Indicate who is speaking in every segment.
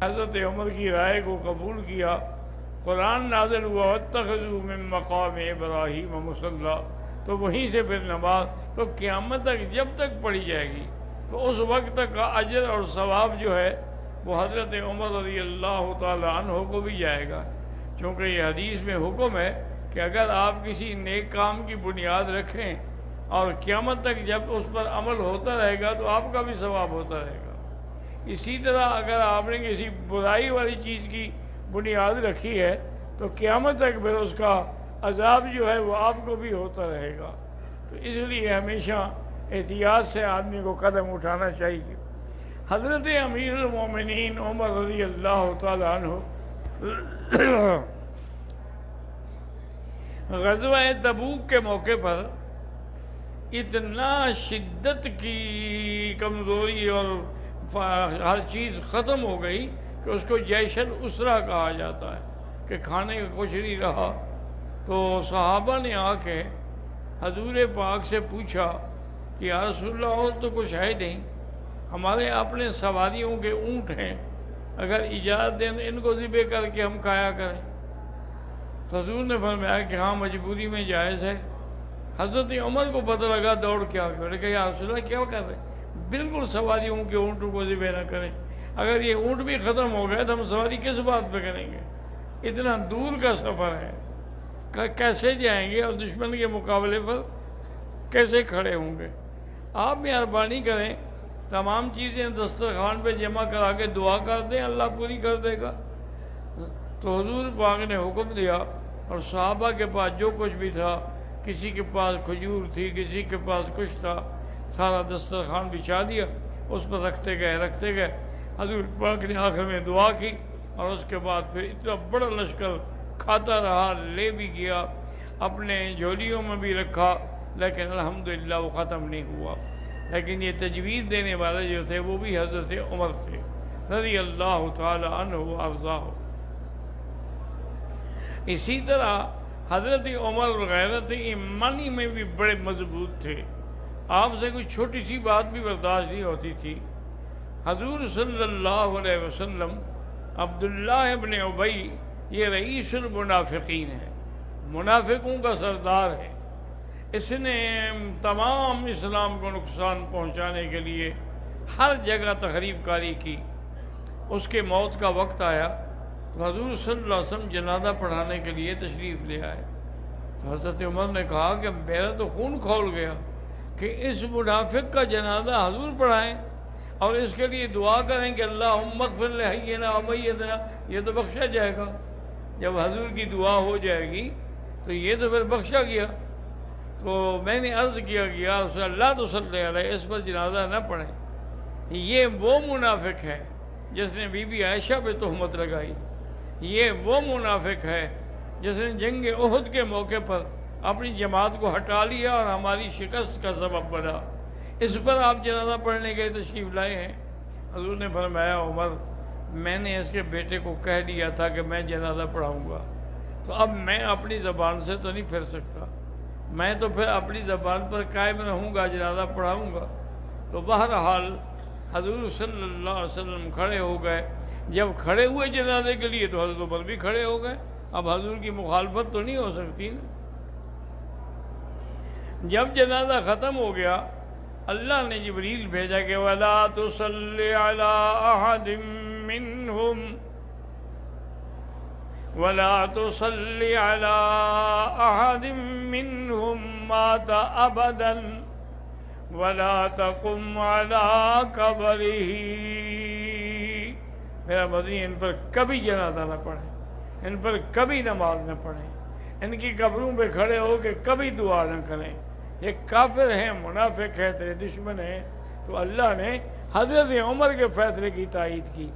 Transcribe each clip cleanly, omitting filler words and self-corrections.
Speaker 1: حضرت عمر کی رائے کو قبول کیا، قرآن نازل ہوا واتخذوا من مقام ابراہیم مصلی، تو وہیں سے پھر نماز تو قیامت تک جب تک پڑھی جائے گی تو اس وقت تک کا اجر اور ثواب جو ہے وہ حضرت عمر رضی اللہ تعالی عنہ کو بھی جائے گا، چونکہ یہ حدیث میں حکم ہے کہ اگر آپ کسی نیک کام کی بنیاد رکھیں اور قیامت تک جب اس پر عمل ہوتا رہے گا تو آپ کا بھی ثواب ہوتا رہے گا۔ اسی طرح اگر آپ نے کسی برائی والی چیز کی بنیاد رکھی ہے تو قیامت تک پھر اس کا عذاب جو ہے وہ آپ کو بھی ہوتا رہے گا۔ تو اس لیے ہمیشہ احتیاط سے آدمی کو قدم اٹھانا چاہیے۔ حضرت امیر المومنین عمر رضی اللہ تعالی عنہ غزوہ تبوک کے موقع پر اتنا شدت کی کمزوری اور ہر چیز ختم ہو گئی کہ اس کو جیش الاسرہ کہا جاتا ہے کہ کھانے کا کچھ نہیں رہا۔ تو صحابہ نے آ کے حضور پاک سے پوچھا کہ یا رسول اللہ اور تو کچھ ہے نہیں، ہمارے اپنے سواریوں کے اونٹ ہیں، اگر اجازت دیں ان کو ذبح کر کے ہم کھایا کریں۔ تو حضور نے فرمایا کہ ہاں مجبوری میں جائز ہے۔ حضرت عمر کو پتہ لگا، دوڑ کے آ گئے، کہ یا رسول اللہ کیا کر رہے ہیں؟ بالکل سواریوں کے اونٹوں کو ذبح نہ کریں، اگر یہ اونٹ بھی ختم ہو گئے تو ہم سواری کس بات پہ کریں گے؟ اتنا دور کا سفر ہے، کیسے جائیں گے اور دشمن کے مقابلے پر کیسے کھڑے ہوں گے؟ آپ مہربانی کریں، تمام چیزیں دسترخوان پہ جمع کرا کے دعا کر دیں، اللہ پوری کر دے گا۔ تو حضور پاک نے حکم دیا اور صحابہ کے پاس جو کچھ بھی تھا، کسی کے پاس کھجور تھی، کسی کے پاس کچھ تھا، سارا دسترخوان بچھا دیا، اس پر رکھتے گئے۔ حضور پاک نے آخر میں دعا کی اور اس کے بعد پھر اتنا بڑا لشکر کھاتا رہا، لے بھی گیا، اپنے جھولیوں میں بھی رکھا، لیکن الحمدللہ وہ ختم نہیں ہوا۔ لیکن یہ تجویز دینے والے جو تھے وہ بھی حضرت عمر تھے رضی اللہ تعالی عنہ وارضاہ۔ اسی طرح حضرت عمر غیرت ایمانی میں بھی بڑے مضبوط تھے، آپ سے کوئی چھوٹی سی بات بھی برداشت نہیں ہوتی تھی۔ حضور صلی اللہ علیہ وسلم عبداللہ ابن ابی یہ رئیس المنافقین ہے، منافقوں کا سردار ہے، اس نے تمام اسلام کو نقصان پہنچانے کے لیے ہر جگہ تخریب کاری کی۔ اس کے موت کا وقت آیا تو حضور صلی اللہ علیہ وسلم جنازہ پڑھانے کے لیے تشریف لے آئے۔ تو حضرت عمر نے کہا کہ میرا تو خون کھول گیا کہ اس منافق کا جنازہ حضور پڑھائیں اور اس کے لیے دعا کریں کہ اللہم اغفر لحینا و میتنا، یہ تو بخشا جائے گا۔ جب حضور کی دعا ہو جائے گی تو یہ تو پھر بخشا گیا۔ تو میں نے عرض کیا کہ یا رسول اللہ تو صلی اللہ علیہ اس پر جنازہ نہ پڑھیں، یہ وہ منافق ہے جس نے بی بی عائشہ پہ تہمت لگائی، یہ وہ منافق ہے جس نے جنگ احد کے موقع پر اپنی جماعت کو ہٹا لیا اور ہماری شکست کا سبب بنا، اس پر آپ جنازہ پڑھنے کے تشریف لائے ہیں۔ حضور نے فرمایا عمر میں نے اس کے بیٹے کو کہہ دیا تھا کہ میں جنازہ پڑھاؤں گا، تو اب میں اپنی زبان سے تو نہیں پھر سکتا، میں تو پھر اپنی زبان پر قائم رہوں گا، جنازہ پڑھاؤں گا۔ تو بہرحال حضور صلی اللہ علیہ وسلم کھڑے ہو گئے، جب کھڑے ہوئے جنازے کے لیے تو حضرت عمر بھی کھڑے ہو گئے، اب حضور کی مخالفت تو نہیں ہو سکتی نا۔ جب جنازہ ختم ہو گیا اللہ نے جبریل بھیجا کہ وَلَا تُصَلِّ عَلَىٰ أَحَدٍ مِّنْهُمْ وَلَا تُصَلِّ عَلَىٰ أَحَدٍ مِّنْهُمْ مَاتَ أَبَدًا وَلَا تَقُمْ عَلَىٰ قَبْرِهِ، میرا مدنی ان پر کبھی جنازہ نہ پڑھیں، ان پر کبھی نماز نہ پڑھیں، ان کی قبروں پہ کھڑے ہو کے کبھی دعا نہ کریں، یہ کافر ہیں، منافق ہیں، تیرے دشمن ہیں۔ تو اللہ نے حضرت عمر کے فیصلے کی تائید کی۔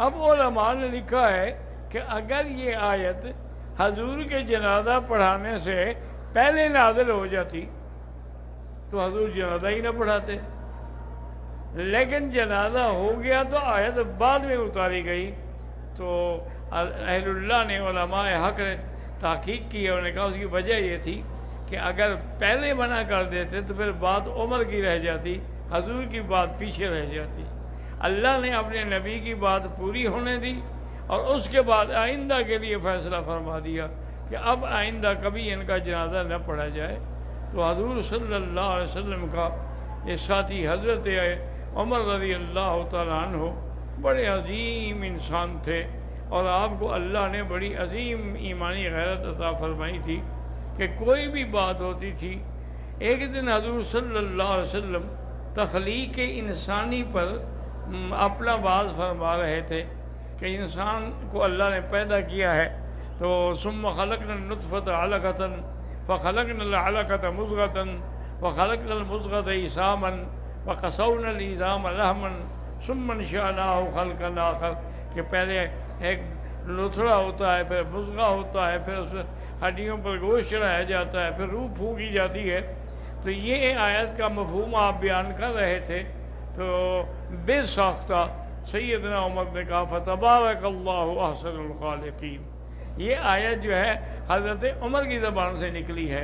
Speaker 1: اب علماء نے لکھا ہے کہ اگر یہ آیت حضور کے جنازہ پڑھانے سے پہلے نازل ہو جاتی تو حضور جنازہ ہی نہ پڑھاتے، لیکن جنازہ ہو گیا تو آیت بعد میں اتاری گئی۔ تو اہل اللہ نے علماء حق نے تحقیق کی اور نے کہا اس کی وجہ یہ تھی کہ اگر پہلے منع کر دیتے تو پھر بات عمر کی رہ جاتی، حضور کی بات پیچھے رہ جاتی، اللہ نے اپنے نبی کی بات پوری ہونے دی اور اس کے بعد آئندہ کے لیے فیصلہ فرما دیا کہ اب آئندہ کبھی ان کا جنازہ نہ پڑھا جائے۔ تو حضور صلی اللہ علیہ وسلم کا یہ ساتھی حضرت عمر رضی اللہ تعالیٰ عنہ بڑے عظیم انسان تھے، اور آپ کو اللہ نے بڑی عظیم ایمانی غیرت عطا فرمائی تھی کہ کوئی بھی بات ہوتی تھی۔ ایک دن حضور صلی اللہ علیہ وسلم تخلیق انسانی پر اپنا باز فرما رہے تھے کہ انسان کو اللہ نے پیدا کیا ہے، تو ثم خلقنا النطفة علقة فخلقنا العلقة مضغة وخلقنا المضغة عظاما وقصونا العظام لحما ثم انشأناه خلقا آخر، کہ پہلے ایک لتھڑا ہوتا ہے، پھر مضغہ ہوتا ہے، پھر اس ہڈیوں پر گوشت چڑھایا جاتا ہے، پھر روح پھونکی جاتی ہے۔ تو یہ آیت کا مفہوم آپ بیان کر رہے تھے، تو بے ساختہ سیدنا عمر نے کہا فتبارک اللہ احسن الخالقین۔ یہ آیت جو ہے حضرت عمر کی زبان سے نکلی ہے۔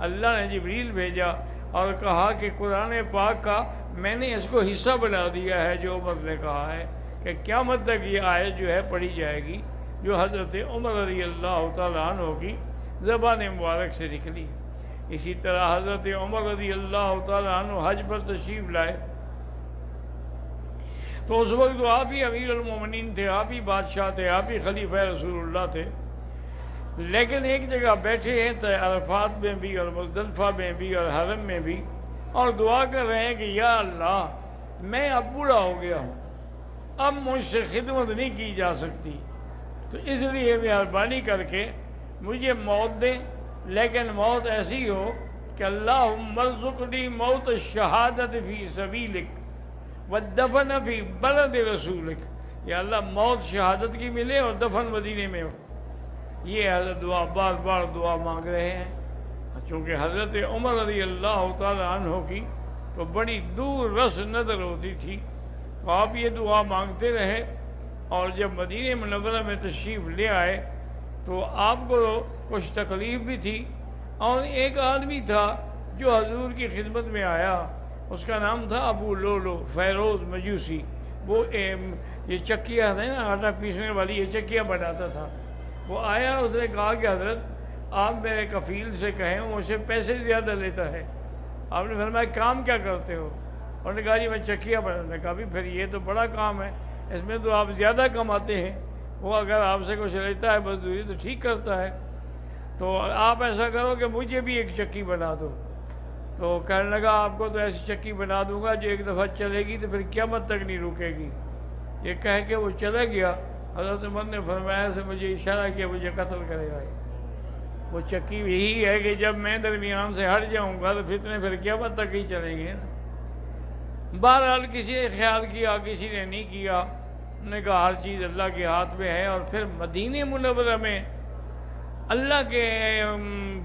Speaker 1: اللہ نے جبریل بھیجا اور کہا کہ قرآن پاک کا میں نے اس کو حصہ بنا دیا ہے جو عمر نے کہا ہے کہ قیامت تک یہ آیت جو ہے پڑھی جائے گی، جو حضرت عمر رضی اللہ تعالیٰ عنہ کی زبان مبارک سے نکلی۔ اسی طرح حضرت عمر رضی اللہ تعالیٰ عنہ حج پر تشریف لائے، تو اس وقت تو آپ ہی امیر المومنین تھے، آپ ہی بادشاہ تھے، آپ ہی خلیفہ رسول اللہ تھے، لیکن ایک جگہ بیٹھے ہیں تو عرفات میں بھی اور مزدلفہ میں بھی اور حرم میں بھی، اور دعا کر رہے ہیں کہ یا اللہ میں اب بوڑھا ہو گیا ہوں، اب مجھ سے خدمت نہیں کی جا سکتی، تو اس لیے مہربانی کر کے مجھے موت دیں، لیکن موت ایسی ہو کہ اللہم ارزقنی موت الشہادت فی سبیلک والدفن فی بلد رسولک، یا اللہ موت شہادت کی ملے اور دفن مدینے میں ہو۔ یہ حضرت دعا بار بار دعا مانگ رہے ہیں، چونکہ حضرت عمر رضی اللہ تعالی عنہ کی تو بڑی دور رس نظر ہوتی تھی، تو آپ یہ دعا مانگتے رہے، اور جب مدینہ منورہ میں تشریف لے آئے تو آپ کو کچھ تکلیف بھی تھی، اور ایک آدمی تھا جو حضور کی خدمت میں آیا، اس کا نام تھا ابو لولو فیروز مجوسی۔ وہ یہ چکیاں تھے نا آٹا پیسنے والی، یہ چکیاں بناتا تھا۔ وہ آیا، اس نے کہا کہ حضرت آپ میرے کفیل سے کہیں وہ مجھ سے پیسے زیادہ لیتا ہے۔ آپ نے فرمایا کام کیا کرتے ہو؟ انہوں نے کہا جی میں چکیاں بناتا۔ کہا بھی پھر یہ تو بڑا کام ہے، اس میں تو آپ زیادہ کماتے ہیں، وہ اگر آپ سے کچھ لیتا ہے مزدوری تو ٹھیک کرتا ہے، تو آپ ایسا کرو کہ مجھے بھی ایک چکی بنا دو۔ تو کہنے لگا آپ کو تو ایسی چکی بنا دوں گا جو ایک دفعہ چلے گی تو پھر قیامت تک نہیں رکے گی۔ یہ کہہ کے وہ چلا گیا۔ حضرت عمر نے فرمایا سے مجھے اشارہ کیا مجھے قتل کرے گا۔ وہ چکی یہی ہے کہ جب میں درمیان سے ہٹ جاؤں گا تو فتنے پھر قیامت تک ہی چلیں گے نا۔ بہرحال کسی نے خیال کیا، کسی نے نہیں کیا، انہوں نے کہا ہر چیز اللہ کے ہاتھ میں ہے۔ اور پھر مدینہ منورہ میں اللہ کے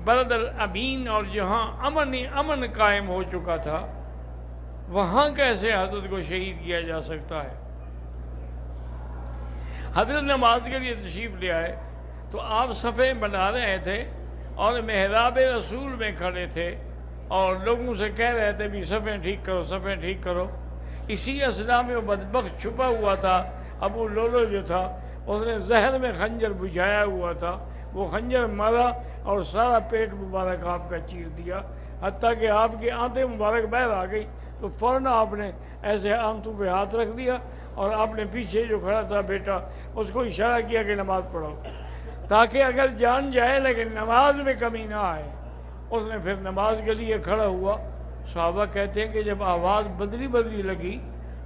Speaker 1: بلد الامین اور جہاں امن قائم ہو چکا تھا، وہاں کیسے حضرت کو شہید کیا جا سکتا ہے؟ حضرت نماز کے لیے تشریف لے آئے تو آپ صفیں بنا رہے تھے اور محراب رسول میں کھڑے تھے، اور لوگوں سے کہہ رہے تھے بھی صفیں ٹھیک کرو، صفیں ٹھیک کرو۔ اسی اثنا میں وہ بدبخت چھپا ہوا تھا، ابو لولو جو تھا، اس نے زہر میں خنجر بجھایا ہوا تھا، وہ خنجر مارا اور سارا پیٹ مبارک آپ کا چیر دیا، حتیٰ کہ آپ کی آنتیں مبارک باہر آ گئی۔ تو فوراً آپ نے ایسے آنتوں پہ ہاتھ رکھ دیا اور آپ نے پیچھے جو کھڑا تھا بیٹا اس کو اشارہ کیا کہ نماز پڑھو، تاکہ اگر جان جائے لیکن نماز میں کمی نہ آئے۔ اس نے پھر نماز کے لیے کھڑا ہوا۔ صحابہ کہتے ہیں کہ جب آواز بدلی لگی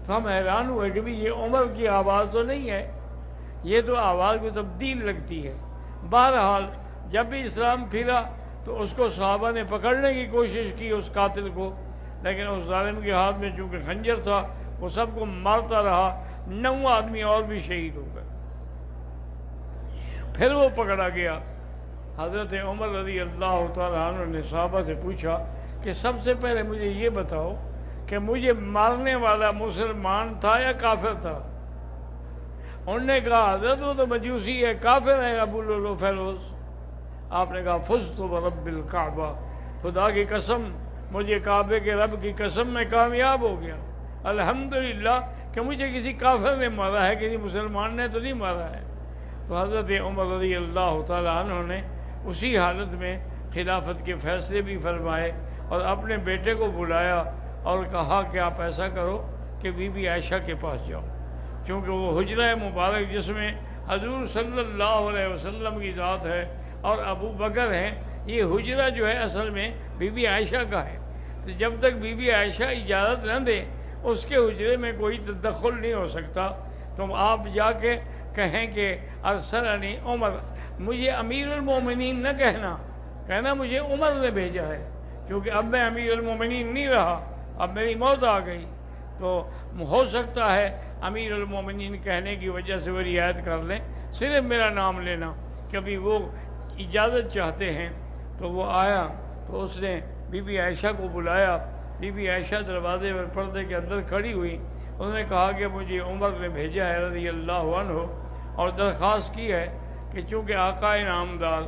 Speaker 1: تو ہم حیران ہوئے کہ بھی یہ عمر کی آواز تو نہیں ہے، یہ تو آواز میں تبدیل لگتی ہے۔ بہرحال جب بھی اسلام پھرا تو اس کو صحابہ نے پکڑنے کی کوشش کی اس قاتل کو، لیکن اس ظالم کے ہاتھ میں چونکہ خنجر تھا وہ سب کو مارتا رہا، 9 آدمی اور بھی شہید ہو گئے۔ پھر وہ پکڑا گیا۔ حضرت عمر رضی اللہ تعالیٰ عنہ نے صحابہ سے پوچھا کہ سب سے پہلے مجھے یہ بتاؤ کہ مجھے مارنے والا مسلمان تھا یا کافر تھا؟ انہوں نے کہا حضرت وہ تو مجوسی ہے، کافر ہے ابو لولو فیروز۔ آپ نے کہا فزت برب الکعبہ، خدا کی قسم، مجھے کعبے کے رب کی قسم میں کامیاب ہو گیا۔ الحمدللہ کہ مجھے کسی کافر نے مارا ہے، کسی مسلمان نے تو نہیں مارا ہے۔ تو حضرت عمر رضی اللہ تعالیٰ عنہ نے اسی حالت میں خلافت کے فیصلے بھی فرمائے اور اپنے بیٹے کو بلایا اور کہا کہ آپ ایسا کرو کہ بی بی عائشہ کے پاس جاؤ، چونکہ وہ حجرہ مبارک جس میں حضور صلی اللہ علیہ وسلم کی ذات ہے اور ابو بکر ہیں، یہ حجرہ جو ہے اصل میں بی بی عائشہ کا ہے۔ تو جب تک بی بی عائشہ اجازت نہ دے اس کے حجرے میں کوئی تدخل نہیں ہو سکتا۔ تم آپ جا کے کہیں کہ ارسلنی عمر، مجھے امیر المومنین نہ کہنا مجھے عمر نے بھیجا ہے، کیونکہ اب میں امیر المومنین نہیں رہا، اب میری موت آ گئی۔ تو ہو سکتا ہے امیر المومنین کہنے کی وجہ سے وہ رعایت کر لیں، صرف میرا نام لینا، کبھی وہ اجازت چاہتے ہیں۔ تو وہ آیا تو اس نے بی بی عائشہ کو بلایا۔ بی بی عائشہ دروازے پر پردے کے اندر کھڑی ہوئی، انہوں نے کہا کہ مجھے عمر نے بھیجا ہے رضی اللہ عنہ اور درخواست کی ہے کہ چونکہ آقا نامدار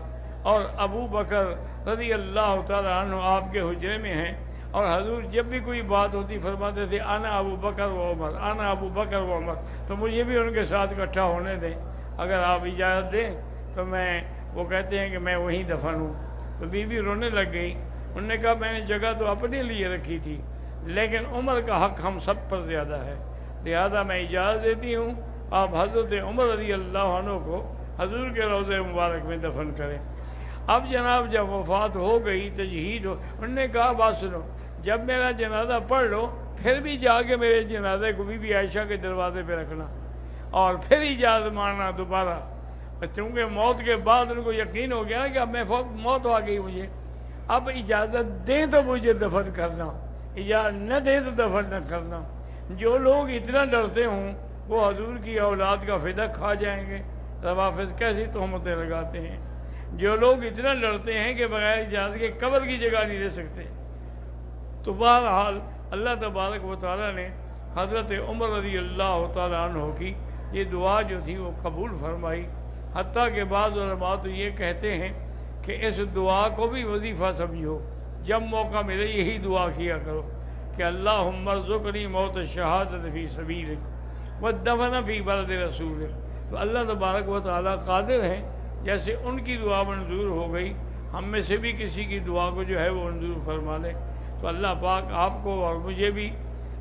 Speaker 1: اور ابو بکر رضی اللہ تعالیٰ عنہ آپ کے حجرے میں ہیں، اور حضور جب بھی کوئی بات ہوتی فرماتے تھے انا ابو بکر و عمر، انا ابو بکر و عمر، تو مجھے بھی ان کے ساتھ اکٹھا ہونے دیں، اگر آپ اجازت دیں تو وہ کہتے ہیں کہ میں وہیں دفن ہوں۔ تو بی بی رونے لگ گئی، انہوں نے کہا میں نے جگہ تو اپنے لیے رکھی تھی، لیکن عمر کا حق ہم سب پر زیادہ ہے، لہذا میں اجازت دیتی ہوں آپ حضرت عمر رضی اللہ عنہ کو حضور کے روضہ مبارک میں دفن کریں۔ اب جناب جب وفات ہو گئی، تجہید ہو، انہوں نے کہا بات سنو، جب میرا جنازہ پڑھ لو پھر بھی جا کے میرے جنازے کو بی بی عائشہ کے دروازے پہ رکھنا اور پھر اجازت ماننا دوبارہ۔ چونکہ موت کے بعد ان کو یقین ہو گیا کہ اب میں موت آ گئی مجھے، اب اجازت دیں تو مجھے دفن کرنا، اجازت نہ دیں تو دفن نہ کرنا۔ جو لوگ اتنا ڈرتے ہوں وہ حضور کی اولاد کا فدیہ کھا جائیں گے۔ روافض کیسی تہمتیں لگاتے ہیں۔ جو لوگ اتنا ڈرتے ہیں کہ بغیر اجازت کے قبر کی جگہ نہیں لے سکتے۔ تو بہرحال اللہ تبارک و تعالیٰ نے حضرت عمر رضی اللہ تعالیٰ عنہ کی یہ دعا جو تھی وہ قبول فرمائی، حتیٰ کہ بعض علماء تو یہ کہتے ہیں کہ اس دعا کو بھی وظیفہ سمجھو، جب موقع ملے یہی دعا کیا کرو کہ اللہم ارزقنی موت الشہادت فی سبیلک والدفن فی بلد رسولک۔ تو اللہ تبارک و تعالیٰ قادر ہیں، جیسے ان کی دعا منظور ہو گئی ہم میں سے بھی کسی کی دعا کو جو ہے وہ منظور فرما لے۔ تو اللہ پاک آپ کو اور مجھے بھی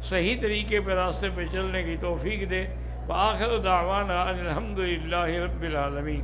Speaker 1: صحیح طریقے پہ راستے پہ چلنے کی توفیق دے۔ وآخر دعوانا ان الحمد للہ رب العالمین۔